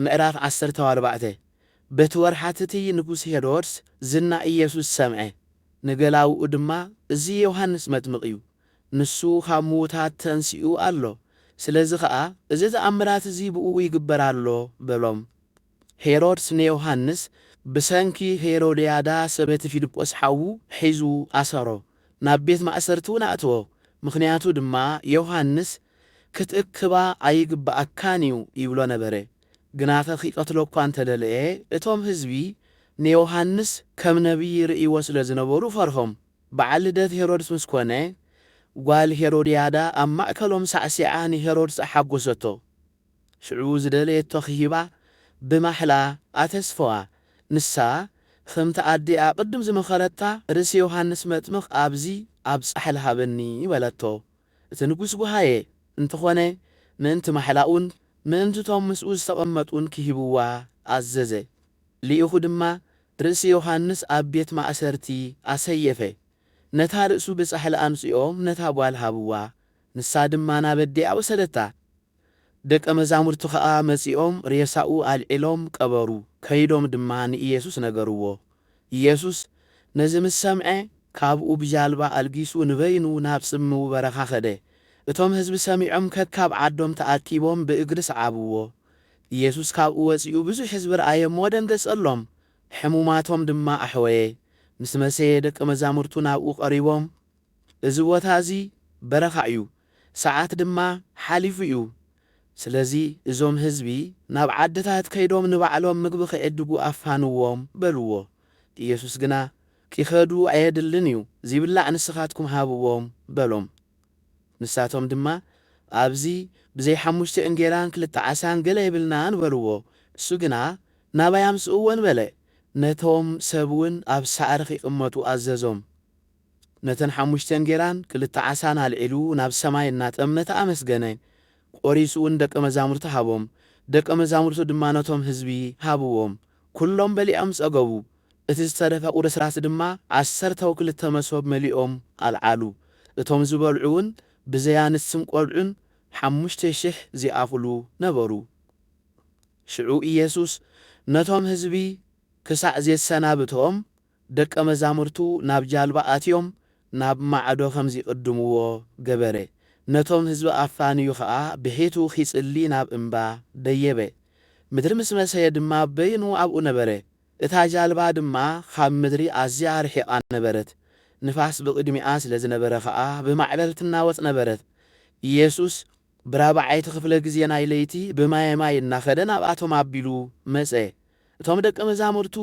ምዕራፍ 14 በትወርሓትቲ ንጉስ ሄሮድስ ዝና ኢየሱስ ሰምዐ ንገላውኡ ድማ እዚ ዮሐንስ መጥምቕ እዩ ንሱ ካብ ምዉታት ተንሲኡ ኣሎ ስለዚ ከዓ እዚ ተኣምራት እዚ ብኡ ይግበር ኣሎ በሎም ሄሮድስ ንዮሐንስ ብሰንኪ ሄሮድያዳ ሰበይቲ ፊልጶስ ሓዉ ሒዙ ኣሰሮ ናብ ቤት ማእሰርቲ እውን ኣእትዎ ምክንያቱ ድማ ዮሐንስ ክትእክባ ኣይግባእካን እዩ ይብሎ ነበረ ግና ከኺቀትሎ እኳ እንተደልየ እቶም ህዝቢ ንዮሐንስ ከም ነቢይ ርእይዎ ስለ ዝነበሩ ፈርሆም በዓል ልደት ሄሮድስ ምስ ኮነ ጓል ሄሮድያዳ ኣብ ማእከሎም ሳዕሲዓ ንሄሮድስ ሓጐሰቶ ሽዑ ዝደለየቶ ክሂባ ብማሕላ ኣተስፈዋ ንሳ ከምቲ ኣዲኣ ቅድም ዝመኸረታ ርእሲ ዮሐንስ መጥምቕ ኣብዚ ኣብ ጻሕሊ ሃበኒ በለቶ እቲ ንጉስ ጉሃየ እንተኾነ ምእንቲ ማሕላኡን ምእንቲ ቶም ምስኡ ዝተቐመጡን ክሂብዋ ኣዘዘ ልኢኹ ድማ ርእሲ ዮሐንስ ኣብ ቤት ማእሰርቲ ኣሰየፈ ነታ ርእሱ ብጻሕሊ ኣንጽኦም ነታ ጓል ሃብዋ ንሳ ድማ ናብ ኣዴኣ ወሰደታ ደቀ መዛሙርቱ ከዓ መጺኦም ሬሳኡ ኣልዒሎም ቀበሩ ከይዶም ድማ ንኢየሱስ ነገርዎ ኢየሱስ ነዚ ምስ ሰምዐ ካብኡ ብጃልባ ኣልጊሱ ንበይኑ ናብ ጽምው በረኻ ኸደ እቶም ህዝቢ ሰሚዖም ከካብ ዓዶም ተኣኪቦም ብእግሪ ሰዓብዎ ኢየሱስ ካብኡ ወፂኡ ብዙሕ ህዝቢ ረኣየ እሞ ደንገጸሎም ሕሙማቶም ድማ ኣሕወየ ምስ መሰየ ደቀ መዛሙርቱ ናብኡ ቀሪቦም እዚ ቦታ እዚ በረኻ እዩ ሰዓት ድማ ሓሊፉ እዩ ስለዚ እዞም ህዝቢ ናብ ዓድታት ከይዶም ንባዕሎም ምግቢ ከዕድጉ ኣፋንዎም በልዎ ኢየሱስ ግና ክኸዱ ኣየድልን እዩ ዝብላዕ ንስኻትኩም ሃብዎም በሎም ንሳቶም ድማ ኣብዚ ብዘይ 5 እንጀራን 2 ዓሳን ገለ የብልናን በልዎ እሱ ግና ናባይ ኣምጽእዎን በለ ነቶም ሰብውን ኣብ ሳዕሪ ኺቕመጡ ኣዘዞም ነተን 5 እንጀራን 2 ዓሳን ኣልዒሉ ናብ ሰማይ እናጠመተ ኣመስገነ ቆሪሱውን ደቀ መዛሙርቱ ሃቦም ደቀ መዛሙርቱ ድማ ነቶም ህዝቢ ሃብዎም ኩሎም በሊዖም ጸገቡ እቲ ዝተረፈ ቁርስራስ ድማ 12 መሶብ መሊኦም ኣልዓሉ እቶም ዝበልዑውን ብዘያንስም ቆልዑን 5,000 ዝኣኽሉ ነበሩ ሽዑ ኢየሱስ ነቶም ህዝቢ ክሳዕ ዘሰናብቶም ደቀ መዛሙርቱ ናብ ጃልባ ኣትዮም ናብ ማዕዶ ከም ዝቅድምዎ ገበረ ነቶም ህዝቢ ኣፋንዩ ከዓ ብሒቱ ኺጽሊ ናብ እምባ ደየበ ምድሪ ምስ መሰየ ድማ በይኑ ኣብኡ ነበረ እታ ጃልባ ድማ ካብ ምድሪ ኣዝያ ርሒቓ ነበረት ንፋስ ብቕድሚኣ ስለ ዝነበረ ከዓ ብማዕበል ትናወጽ ነበረት ኢየሱስ ብራብዓይቲ ክፍለ ግዜ ናይ ለይቲ ብማየማይ እናኸደ ናብኣቶም ኣቢሉ መጸ እቶም ደቀ መዛሙርቱ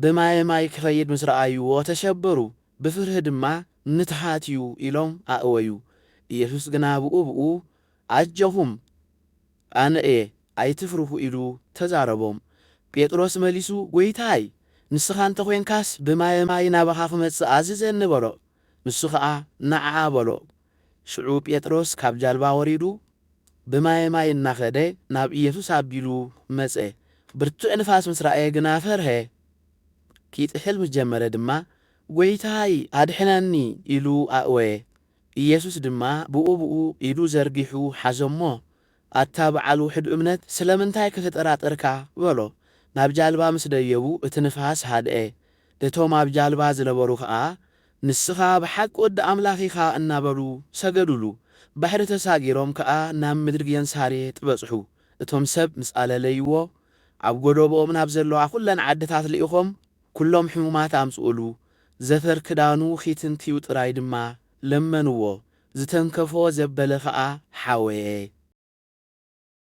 ብማየማይ ክኸይድ ምስ ረኣይዎ ተሸበሩ ብፍርህ ድማ ንትሓትዩ ኢሎም ኣእወዩ ኢየሱስ ግና ብኡ ኣጀኹም ኣነ እየ ኣይትፍርሁ ኢሉ ተዛረቦም ጴጥሮስ መሊሱ ጐይታይ ንስኻ እንተ ኾንካስ ብማየማይ ናባኻ ክመጽእ ኣዝዘኒ በሎ ንሱ ከዓ ነዓዓ በሎ ሽዑ ጴጥሮስ ካብ ጃልባ ወሪዱ ብማየማይ እናኸደ ናብ ኢየሱስ ኣቢሉ መጸ ብርቱዕ ንፋስ ምስ ረኣየ ግና ፈርሀ ኪጥሕል ምስ ጀመረ ድማ ጐይታይ ኣድሕነኒ ኢሉ ኣእወየ ኢየሱስ ድማ ብኡ ኢሉ ዘርጊሑ ሓዞሞ ኣታ በዓሉ ውሕድ እምነት ስለምንታይ ክትጠራጠርካ በሎ ናብ ጃልባ ምስ ደየቡ እቲ ንፋስ ሃድአ እቶም ኣብ ጃልባ ዝነበሩ ከዓ ንስኻ ብሓቂ ወዲ ኣምላኽ ኢኻ እናበሉ ሰገዱሉ ባሕሪ ተሳጊሮም ከዓ ናብ ምድሪ ገንሳሬጥ በጽሑ እቶም ሰብ ምስ ኣለለይዎ ኣብ ጎደቦኦም ናብ ዘለዋ ኩለን ዓድታት ልኢኾም ኩሎም ሕሙማት ኣምጽኡሉ ዘፈር ክዳኑ ኺትንትዩ ጥራይ ድማ ለመንዎ ዝተንከፎ ዘበለ ከዓ ሓወየ